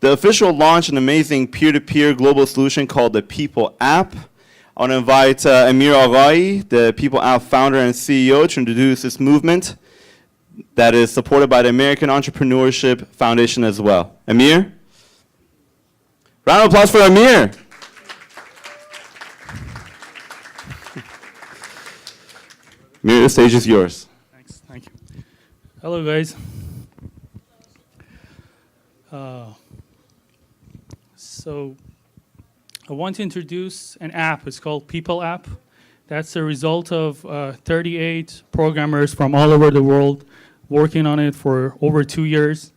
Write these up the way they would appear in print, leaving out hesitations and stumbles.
The official launch an amazing peer-to-peer global solution called the People App. I want to invite Amir, the People App founder and CEO, to introduce this movement that is supported by the American Entrepreneurship Foundation as well. Amir? Round of applause for Amir. Amir, the stage is yours. Thanks, thank you. Hello, guys. So I want to introduce an app. It's called People App. That's a result of 38 programmers from all over the world working on it for over 2 years,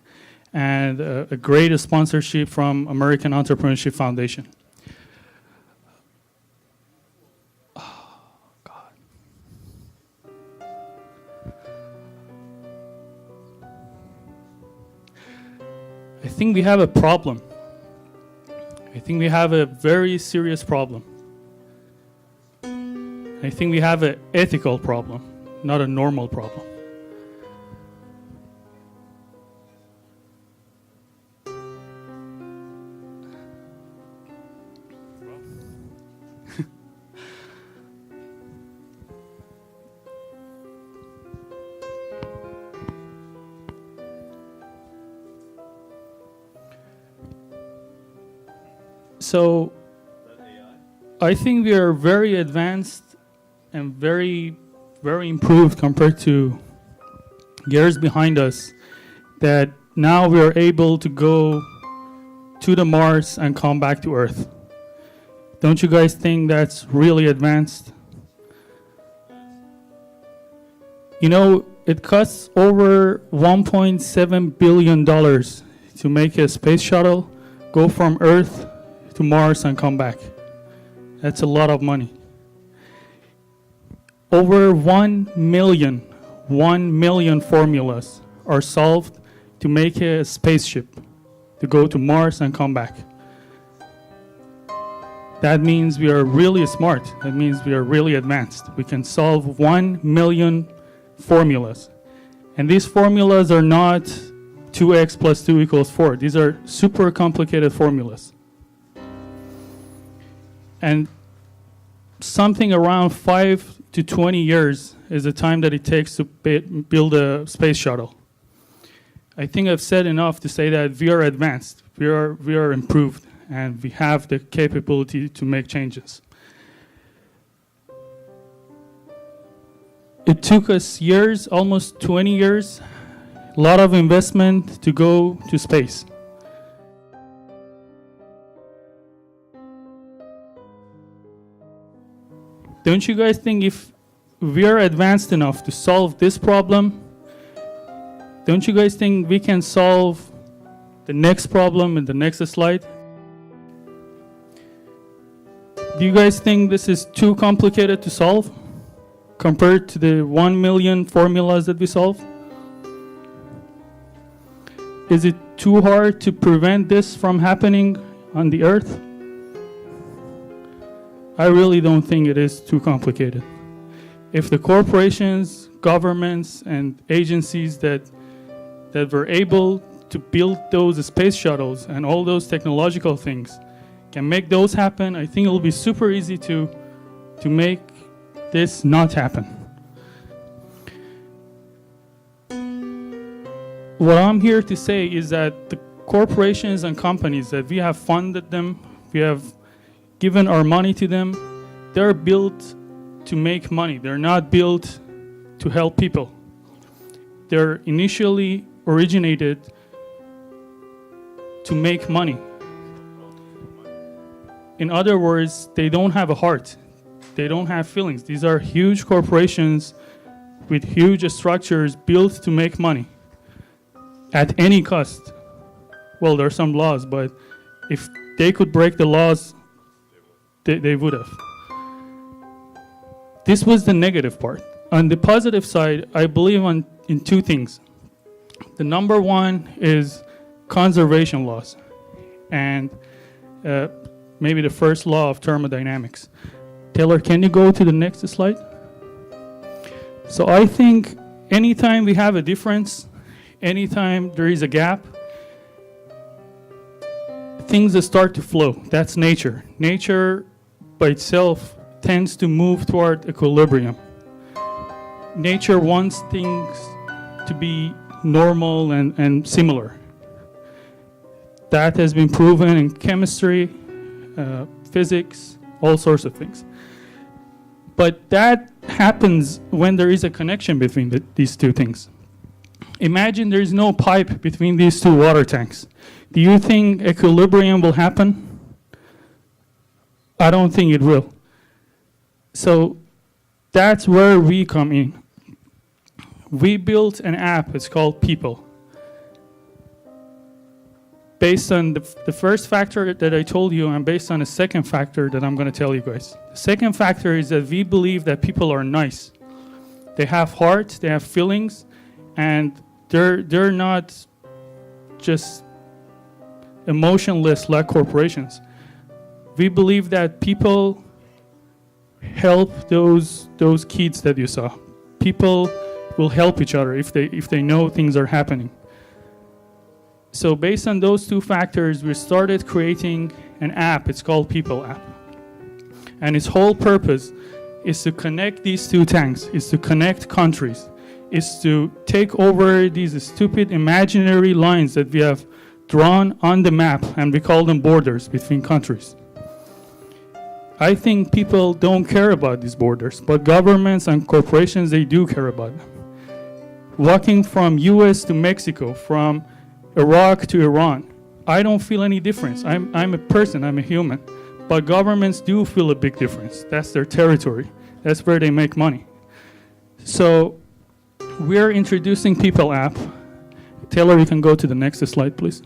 and a great sponsorship from American Entrepreneurship Foundation. Oh, God. I think we have a problem. I think we have a very serious problem. I think we have an ethical problem, not a normal problem. So I think we are very advanced and very, very improved compared to years behind us, that now we are able to go to the Mars and come back to Earth. Don't you guys think that's really advanced? You know, it costs over $1.7 billion to make a space shuttle go from Earth to Mars and come back. That's a lot of money. Over 1 million formulas are solved to make a spaceship to go to Mars and come back. That means we are really smart. That means we are really advanced. We can solve 1 million formulas. And these formulas are not 2x plus 2 equals 4. These are super complicated formulas. And something around 5 to 20 years is the time that it takes to build a space shuttle. I think I've said enough to say that we are advanced, we are improved, and we have the capability to make changes. It took us years, almost 20 years, a lot of investment to go to space. Don't you guys think if we are advanced enough to solve this problem, don't you guys think we can solve the next problem in the next slide? Do you guys think this is too complicated to solve compared to the 1 million formulas that we solve? Is it too hard to prevent this from happening on the Earth? I really don't think it is too complicated. If the corporations, governments, and agencies that were able to build those space shuttles and all those technological things can make those happen, I think it will be super easy to make this not happen. What I'm here to say is that the corporations and companies that we have funded them, we have given our money to them, they're built to make money. They're not built to help people. They're initially originated to make money. In other words, they don't have a heart. They don't have feelings. These are huge corporations with huge structures built to make money at any cost. Well, there are some laws, but if they could break the laws, they would have. This was the negative part. On the positive side, I believe in two things. The number one is conservation laws, and maybe the first law of thermodynamics. Taylor, can you go to the next slide? So I think anytime we have a difference, anytime there is a gap, things that start to flow. That's nature. Nature by itself tends to move toward equilibrium. Nature wants things to be normal and similar. That has been proven in chemistry, physics, all sorts of things. But that happens when there is a connection between these two things. Imagine there is no pipe between these two water tanks. Do you think equilibrium will happen? I don't think it will. So that's where we come in. We built an app, it's called People. Based on the first factor that I told you, and based on the second factor that I'm going to tell you guys. The second factor is that we believe that people are nice. They have heart, they have feelings, and they're not just emotionless like corporations. We believe that people help those kids that you saw. People will help each other if they know things are happening. So based on those two factors, we started creating an app. It's called People app. And its whole purpose is to connect these two tanks, is to connect countries, is to take over these stupid imaginary lines that we have drawn on the map, and we call them borders between countries. I think people don't care about these borders, but governments and corporations, they do care about them. Walking from US to Mexico, from Iraq to Iran, I don't feel any difference. I'm a person, I'm a human. But governments do feel a big difference. That's their territory. That's where they make money. So we're introducing People app. Taylor, you can go to the next slide, please.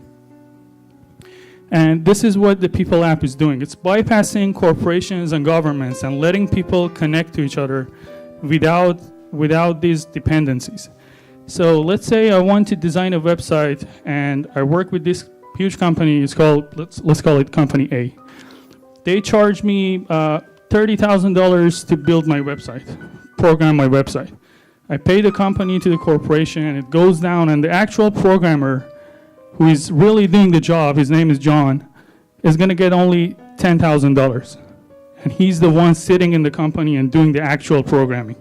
And this is what the People app is doing. It's bypassing corporations and governments and letting people connect to each other without these dependencies. So let's say I want to design a website and I work with this huge company. It's called, let's call it Company A. They charge me $30,000 to build my website, program my website. I pay the company to the corporation and it goes down, and the actual programmer who is really doing the job, his name is John, is going to get only $10,000. And he's the one sitting in the company and doing the actual programming.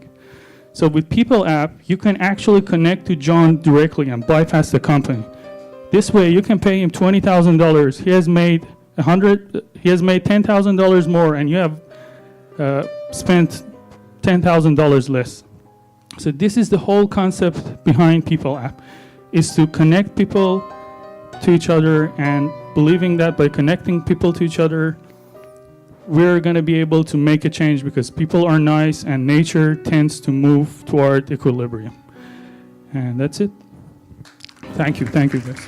So with People app, you can actually connect to John directly and bypass the company. This way, you can pay him $20,000. He has made $10,000 more, and you have spent $10,000 less. So this is the whole concept behind People app, is to connect people to each other, and believing that by connecting people to each other, we're going to be able to make a change, because people are nice and nature tends to move toward equilibrium. And that's it. Thank you guys.